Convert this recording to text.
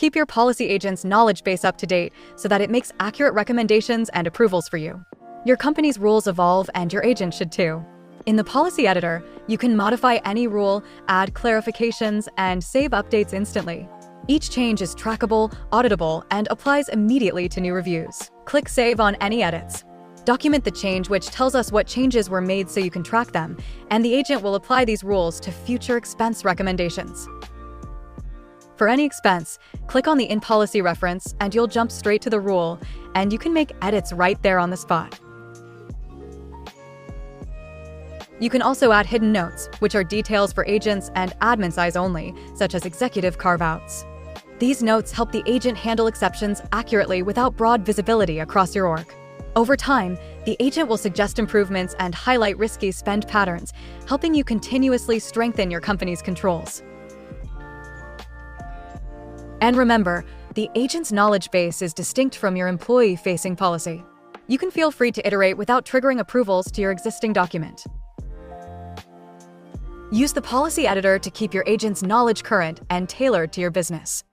Keep your policy agent's knowledge base up to date so that it makes accurate recommendations and approvals for you. Your company's rules evolve and your agent should too. In the policy editor, you can modify any rule, add clarifications, and save updates instantly. Each change is trackable, auditable, and applies immediately to new reviews. Click Save on any edits. Document the change, which tells us what changes were made so you can track them, and the agent will apply these rules to future expense recommendations. For any expense, click on the in-policy reference and you'll jump straight to the rule, and you can make edits right there on the spot. You can also add hidden notes, which are details for agents and admin size only, such as executive carve-outs. These notes help the agent handle exceptions accurately without broad visibility across your org. Over time, the agent will suggest improvements and highlight risky spend patterns, helping you continuously strengthen your company's controls. And remember, the agent's knowledge base is distinct from your employee-facing policy. You can feel free to iterate without triggering approvals to your existing document. Use the policy editor to keep your agent's knowledge current and tailored to your business.